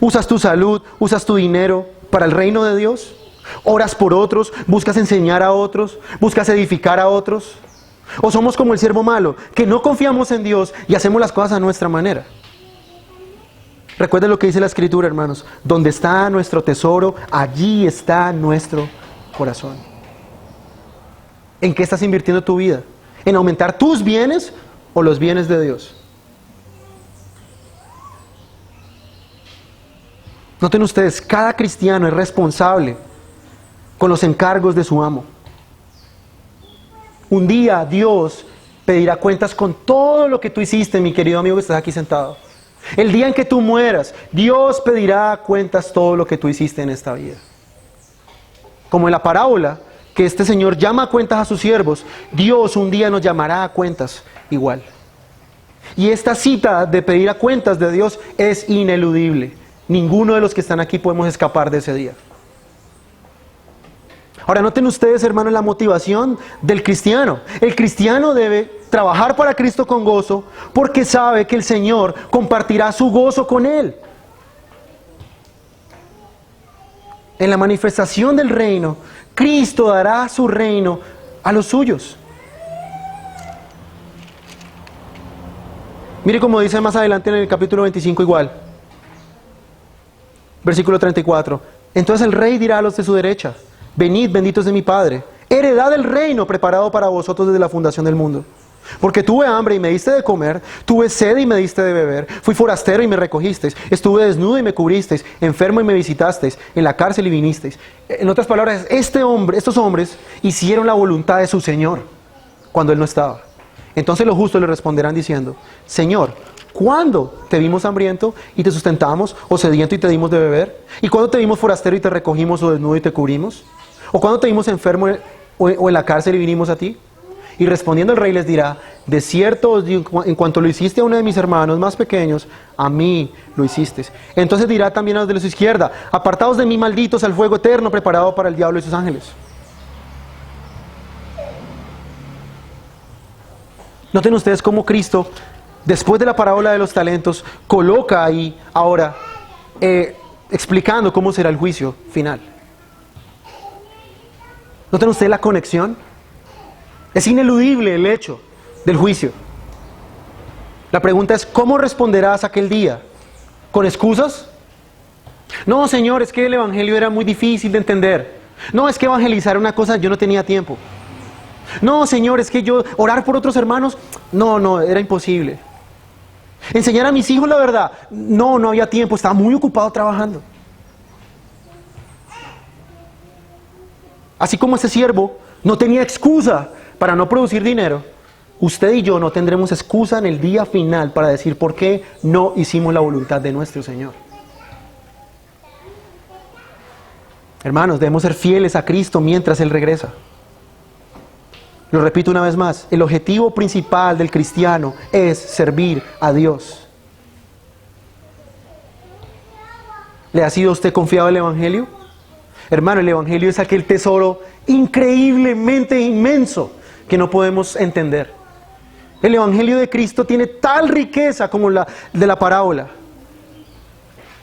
S1: ¿Usas tu salud, usas tu dinero para el reino de Dios? ¿Oras por otros? ¿Buscas enseñar a otros? ¿Buscas edificar a otros? ¿O somos como el siervo malo, que no confiamos en Dios y hacemos las cosas a nuestra manera? Recuerden lo que dice la Escritura, hermanos. Donde está nuestro tesoro, allí está nuestro corazón. ¿En qué estás invirtiendo tu vida? ¿En aumentar tus bienes o los bienes de Dios? Noten ustedes, cada cristiano es responsable con los encargos de su amo. Un día Dios pedirá cuentas con todo lo que tú hiciste, mi querido amigo que estás aquí sentado. El día en que tú mueras, Dios pedirá cuentas todo lo que tú hiciste en esta vida. Como en la parábola, que este Señor llama a cuentas a sus siervos, Dios un día nos llamará a cuentas igual. Y esta cita de pedir a cuentas de Dios es ineludible. Ninguno de los que están aquí podemos escapar de ese día. Ahora noten ustedes, hermanos, la motivación del cristiano. El cristiano debe trabajar para Cristo con gozo porque sabe que el Señor compartirá su gozo con él. En la manifestación del reino, Cristo dará su reino a los suyos. Mire cómo dice más adelante en el capítulo 25 igual. Versículo 34. Entonces el rey dirá a los de su derecha: venid, benditos de mi Padre, heredad del reino preparado para vosotros desde la fundación del mundo. Porque tuve hambre y me diste de comer, tuve sed y me diste de beber, fui forastero y me recogisteis, estuve desnudo y me cubristeis, enfermo y me visitasteis, en la cárcel y vinisteis. En otras palabras, estos hombres hicieron la voluntad de su Señor cuando Él no estaba. Entonces los justos le responderán diciendo: Señor, ¿cuándo te vimos hambriento y te sustentamos, o sediento y te dimos de beber? ¿Y cuándo te vimos forastero y te recogimos, o desnudo y te cubrimos? ¿O cuándo te vimos enfermo o en la cárcel y vinimos a ti? Y respondiendo el rey les dirá: de cierto os digo, en cuanto lo hiciste a uno de mis hermanos más pequeños, a mí lo hiciste. Entonces dirá también a los de su izquierda: apartaos de mí, malditos, al fuego eterno preparado para el diablo y sus ángeles. Noten ustedes cómo Cristo, después de la parábola de los talentos, coloca ahí ahora explicando cómo será el juicio final. ¿Noten ustedes la conexión? Es ineludible el hecho del juicio. La pregunta es: ¿cómo responderás aquel día? ¿Con excusas? No, Señor, es que el Evangelio era muy difícil de entender. No, es que evangelizar una cosa, yo no tenía tiempo. No, Señor, es que orar por otros hermanos, no, era imposible. Enseñar a mis hijos la verdad, no había tiempo, estaba muy ocupado trabajando. Así como ese siervo no tenía excusa para no producir dinero, usted y yo no tendremos excusa en el día final para decir por qué no hicimos la voluntad de nuestro Señor. Hermanos, debemos ser fieles a Cristo mientras Él regresa. Lo repito una vez más, el objetivo principal del cristiano es servir a Dios. ¿Le ha sido a usted confiado el Evangelio? Hermano, el Evangelio es aquel tesoro increíblemente inmenso que no podemos entender. El Evangelio de Cristo tiene tal riqueza como la de la parábola.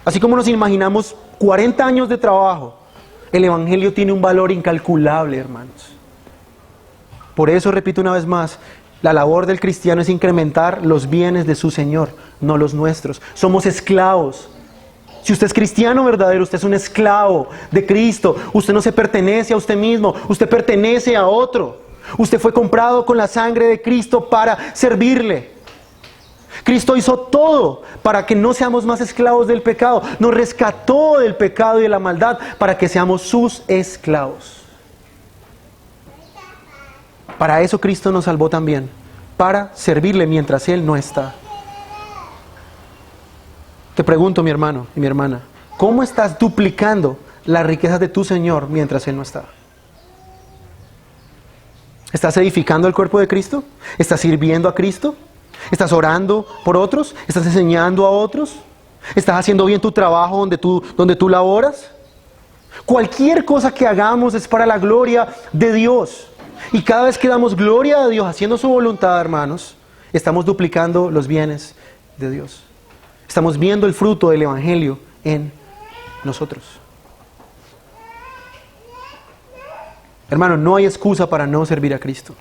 S1: Así como nos imaginamos 40 años de trabajo, el Evangelio tiene un valor incalculable, hermanos. Por eso, repito una vez más, la labor del cristiano es incrementar los bienes de su Señor, no los nuestros. Somos esclavos. Si usted es cristiano verdadero, usted es un esclavo de Cristo. Usted no se pertenece a usted mismo, usted pertenece a otro. Usted fue comprado con la sangre de Cristo para servirle. Cristo hizo todo para que no seamos más esclavos del pecado. Nos rescató del pecado y de la maldad para que seamos sus esclavos. Para eso Cristo nos salvó también, para servirle mientras Él no está. Te pregunto, mi hermano y mi hermana, ¿cómo estás duplicando las riquezas de tu Señor mientras Él no está? ¿Estás edificando el cuerpo de Cristo? ¿Estás sirviendo a Cristo? ¿Estás orando por otros? ¿Estás enseñando a otros? ¿Estás haciendo bien tu trabajo donde tú laboras? Cualquier cosa que hagamos es para la gloria de Dios. Y cada vez que damos gloria a Dios haciendo su voluntad, hermanos, estamos duplicando los bienes de Dios. Estamos viendo el fruto del Evangelio en nosotros. Hermano, no hay excusa para no servir a Cristo.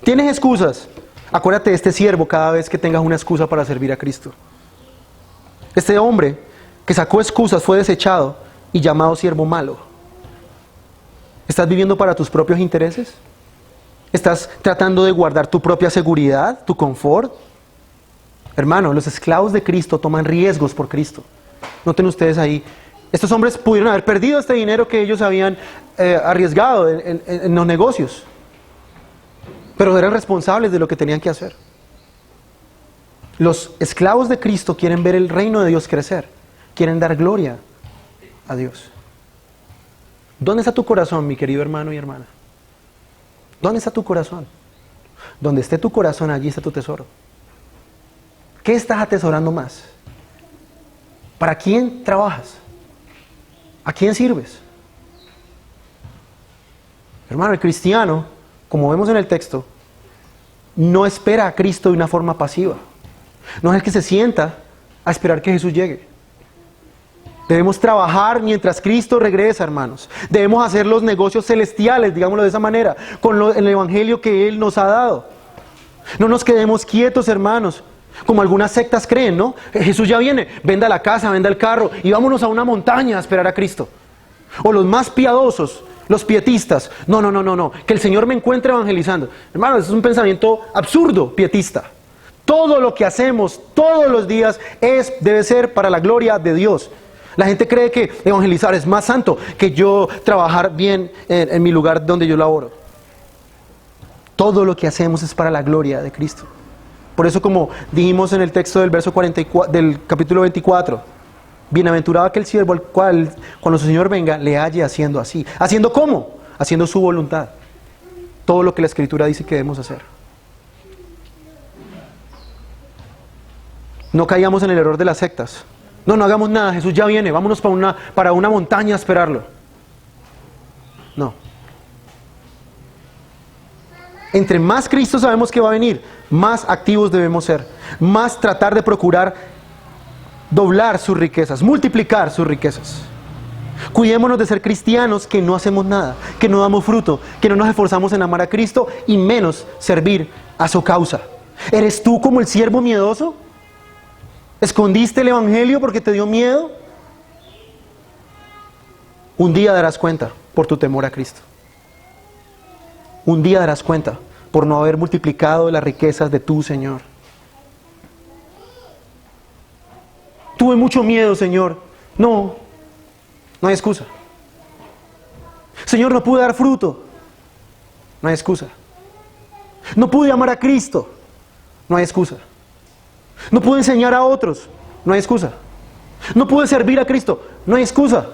S1: ¿Tienes excusas? Acuérdate de este siervo cada vez que tengas una excusa para servir a Cristo. Este hombre que sacó excusas fue desechado y llamado siervo malo. ¿Estás viviendo para tus propios intereses? ¿Estás tratando de guardar tu propia seguridad, tu confort? Hermano, los esclavos de Cristo toman riesgos por Cristo. Noten ustedes ahí, estos hombres pudieron haber perdido este dinero que ellos habían arriesgado en los negocios, pero eran responsables de lo que tenían que hacer. Los esclavos de Cristo quieren ver el reino de Dios crecer, quieren dar gloria a Dios. ¿Dónde está tu corazón, mi querido hermano y hermana? ¿Dónde está tu corazón? Donde esté tu corazón, allí está tu tesoro. ¿Qué estás atesorando más? ¿Para quién trabajas? ¿A quién sirves? Hermano, el cristiano, como vemos en el texto, no espera a Cristo de una forma pasiva. No es el que se sienta a esperar que Jesús llegue. Debemos trabajar mientras Cristo regresa, hermanos. Debemos hacer los negocios celestiales, digámoslo de esa manera, con el Evangelio que Él nos ha dado. No nos quedemos quietos, hermanos, como algunas sectas creen, ¿no? Jesús ya viene, venda la casa, venda el carro y vámonos a una montaña a esperar a Cristo. O los más piadosos, los pietistas, no, que el Señor me encuentre evangelizando. Hermanos, es un pensamiento absurdo, pietista. Todo lo que hacemos todos los días debe ser para la gloria de Dios. La gente cree que evangelizar es más santo que yo trabajar bien en mi lugar donde yo laboro. Todo lo que hacemos es para la gloria de Cristo. Por eso, como dijimos en el texto del verso 44, del capítulo 24, bienaventurado aquel siervo al cual cuando su Señor venga le halle haciendo así. ¿Haciendo cómo? Haciendo su voluntad. Todo lo que la Escritura dice que debemos hacer. No caigamos en el error de las sectas. No hagamos nada, Jesús ya viene, vámonos para una montaña a esperarlo. No. Entre más Cristo sabemos que va a venir, más activos debemos ser. Más tratar de procurar doblar sus riquezas, multiplicar sus riquezas. Cuidémonos de ser cristianos que no hacemos nada, que no damos fruto, que no nos esforzamos en amar a Cristo y menos servir a su causa. ¿Eres tú como el siervo miedoso? ¿Escondiste el Evangelio porque te dio miedo? Un día darás cuenta por tu temor a Cristo. Un día darás cuenta por no haber multiplicado las riquezas de tu Señor. Tuve mucho miedo, Señor. No hay excusa. Señor, no pude dar fruto. No hay excusa. No pude amar a Cristo. No hay excusa. No pude enseñar a otros. No hay excusa. No pude servir a Cristo. No hay excusa.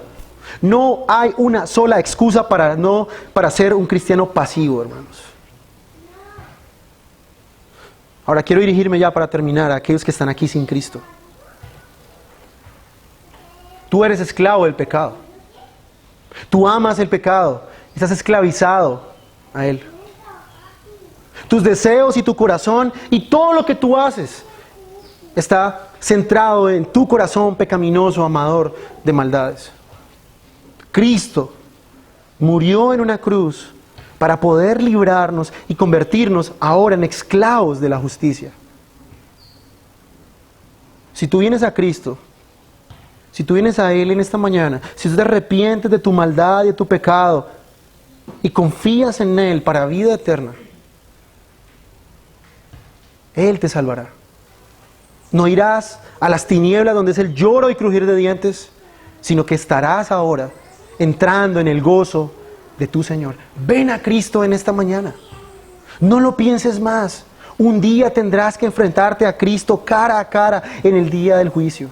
S1: No hay una sola excusa para ser un cristiano pasivo, hermanos. Ahora quiero dirigirme ya para terminar a aquellos que están aquí sin Cristo. Tú eres esclavo del pecado. Tú amas el pecado. Estás esclavizado a él. Tus deseos y tu corazón y todo lo que tú haces está centrado en tu corazón pecaminoso, amador de maldades. Cristo murió en una cruz para poder librarnos y convertirnos ahora en esclavos de la justicia. Si tú vienes a Cristo, si tú vienes a Él en esta mañana, si tú te arrepientes de tu maldad y de tu pecado y confías en Él para vida eterna, Él te salvará. No irás a las tinieblas donde es el lloro y crujir de dientes, sino que estarás ahora entrando en el gozo de tu Señor. Ven a Cristo en esta mañana. No lo pienses más. Un día tendrás que enfrentarte a Cristo cara a cara en el día del juicio.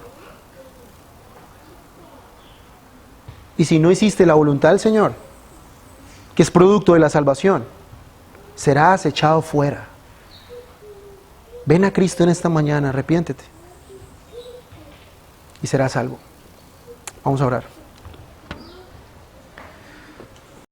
S1: Y si no hiciste la voluntad del Señor, que es producto de la salvación, serás echado fuera. Ven a Cristo en esta mañana, arrepiéntete y serás salvo. Vamos a orar.